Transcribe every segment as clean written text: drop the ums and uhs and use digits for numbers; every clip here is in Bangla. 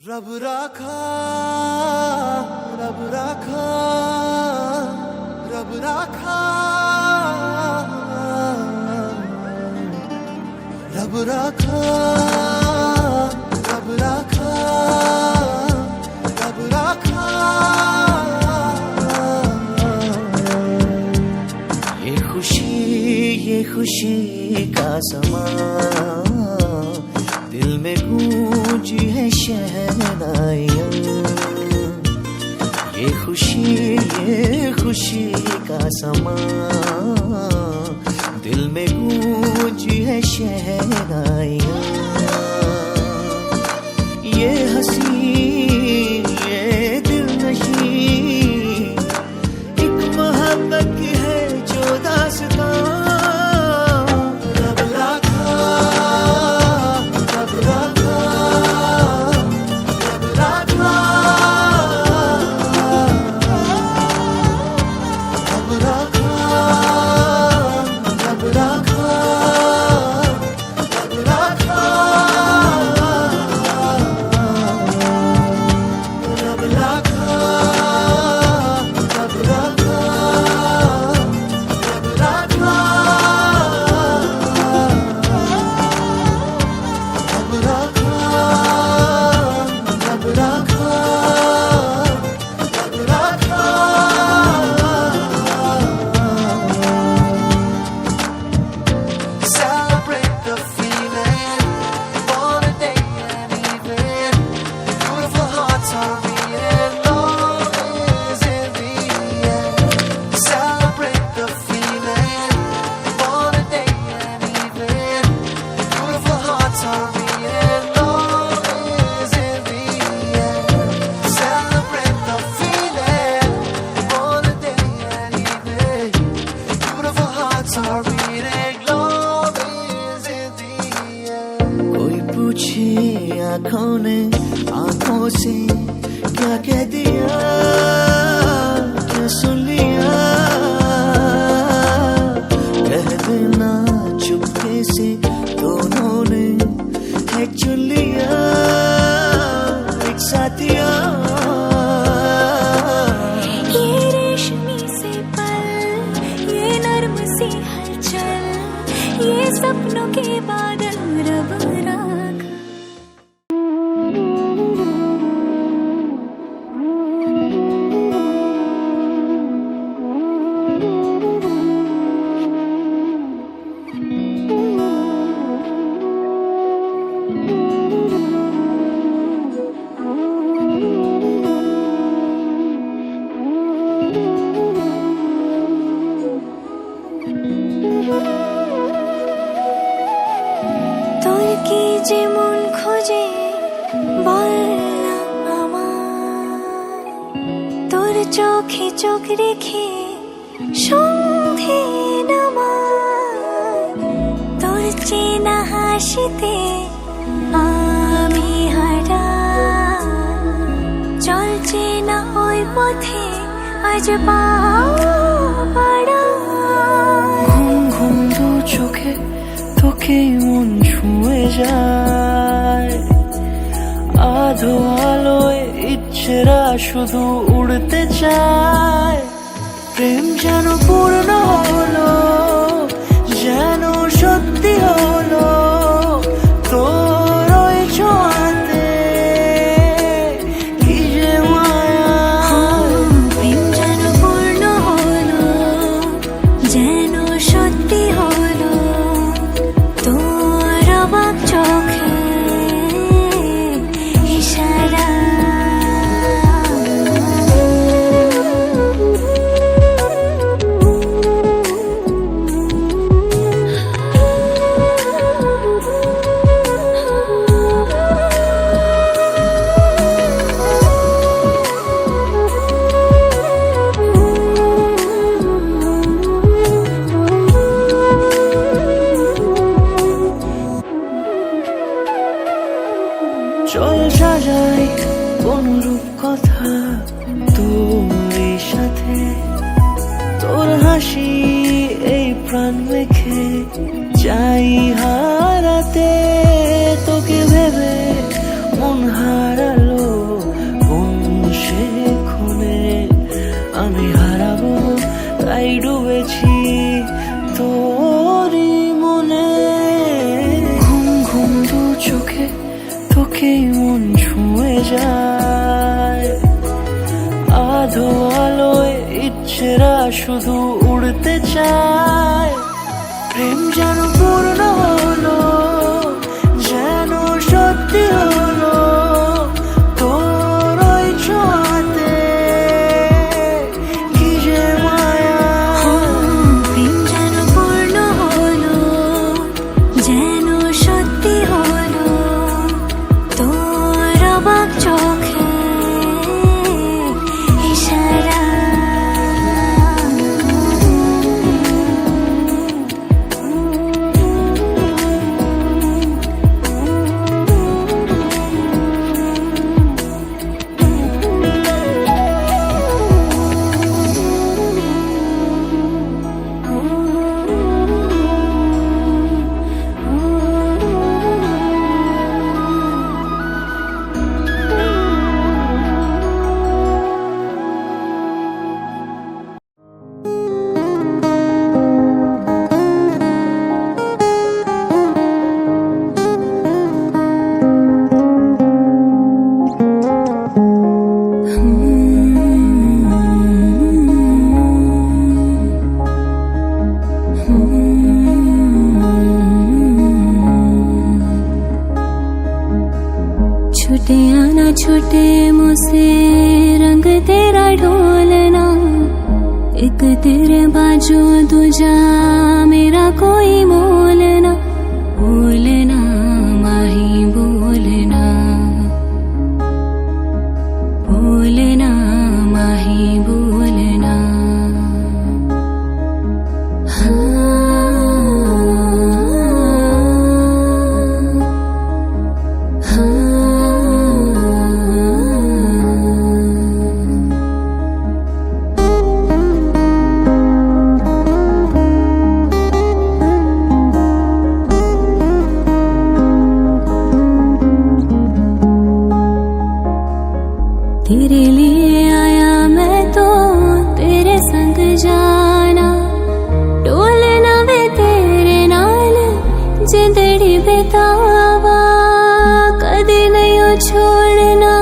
रब राखा रब राखा रब राखा रब राखा रब राखा रब राखा। ये खुशी का समा दिल में गूंजी है शहनाइयाँ। ये खुशी का समा दिल में गूंजी है शहनाइयाँ। ये हंसी ये दिलनशी एक मोहब्बत की है जो दास्तां। कोई पूछे आँखों ने आँखों से क्या कह दिया क्या सुन लिया। कह देना चुपके से दोनों ने है चुन लिया एक साथिया। ये रेशमी से पल ये नर्म सी हलचल ये सपनों के बादल रब राखा। তোর কি যে মন খোঁজে বল না আমায়। তোর চোখে চোখ রেখে সন্ধে নামায়। তোর চেনা হাসিতে আমি হারাই। চল চেনা ওই পথে আজ পাও পাড়ায়। ঘুম ঘুম দু চোখে তোকে মন ছুঁয়ে যায়। আধো আলোয় ইচ্ছেরা শুধু উড়তে চায়। প্রেম যেন পূর্ণ হলো যেন সত্যি হলো তোর ওই ছোঁয়াতে কি যে মায়া। প্রেম যেন পূর্ণ হলো যেন সত্যি হলো তোর অবাক চোখে ইশারা। চল সাজাই কোন রূপ কথা তোর সাথে। তোর হাসি এই প্রাণ মেখে চাই হারাতে। তোকে ভেবে মন হারালো তোকেই মন ছুঁয়ে যায়। আধো আলোয় ইচ্ছেরা শুধু উড়তে চায়। প্রেম যেন পূর্ণ হলো, যেন সত্যি হলো তোর ওই ছোঁয়াতে, কি যে মায়া। প্রেম যেন পূর্ণ হলো, যেন সত্যি হলো তোর অবাক চোখে ইশারা। छूटे आना छूटे मुझसे रंग तेरा ढोलना, एक तेरे बाजू दूजा मेरा कोई मोलना। बोलना माही बोलना, बोलना माही बोलना। तेरे लिए आया मैं तो तेरे संग जाना, डोलना वे तेरे नाल जिंदड़ी बेतावा। कदे नहीं छोड़ना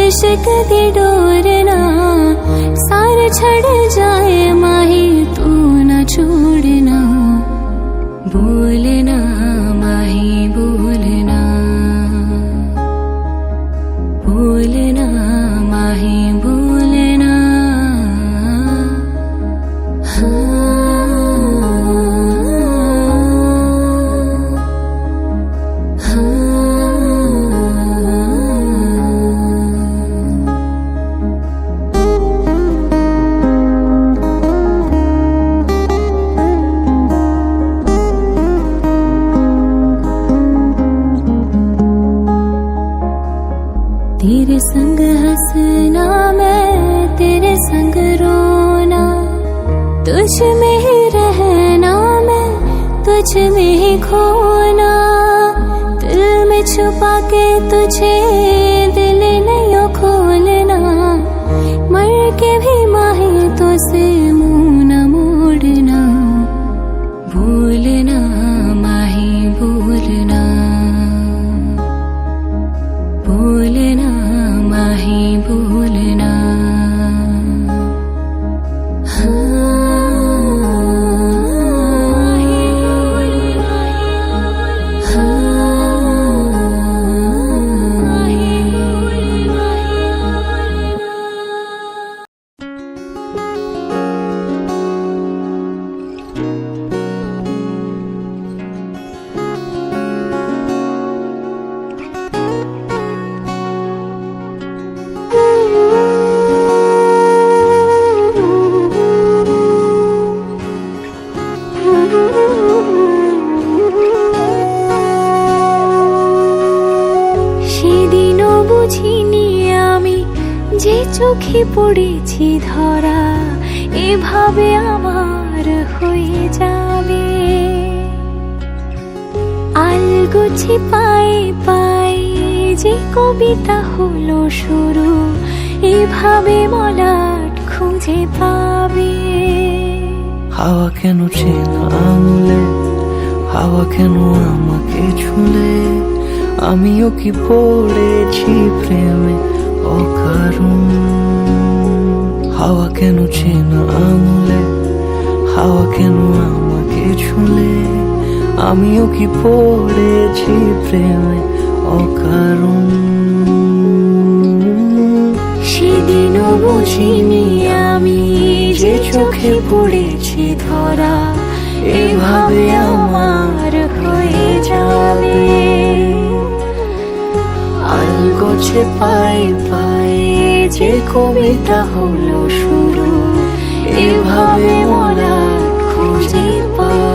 इश्क दी डोरना, सार छड़ जाए माही तू न छोड़ना। बोलना माही बोलना, बोलना माही बोलना। तेरे संग हंसना मैं तेरे संग रोना, तुझ में ही रहना मैं तुझ में ही खोना। दिल में छुपा के तुझे दिल नहीं खोलना, मर के भी माही तो से मुंह न मोड़ना। बोलना माही बोलना, बोलना माही बोलना। সেদিনও বুঝিনি আমি যে চোখে পড়েছি ধরা, এভাবে আমার হয়ে যাবে। আলগোছে পায়ে পায়ে যে কবিতা হলো শুরু, এভাবে মলাট খুঁজে পাবে। হাওয়া কেন চেনা আঙুলে, হাওয়া কেন আমাকে ছুলে, আমিও কি পড়েছি প্রেমে অকারণ। হাওয়া কেন চেনা আঙুলে, হাওয়া কেন আমাকে ছুলে, আমিও কি পড়েছি প্রেমে অকারণ। সেদিনও বুঝিনি আমি যে চোখে পড়েছি ধরা, এভাবে আমার হয়ে যাবে। আলগোছে পায়ে পায়ে যে কবিতা হলো শুরু, এভাবে মলাট খুঁজে পাবে।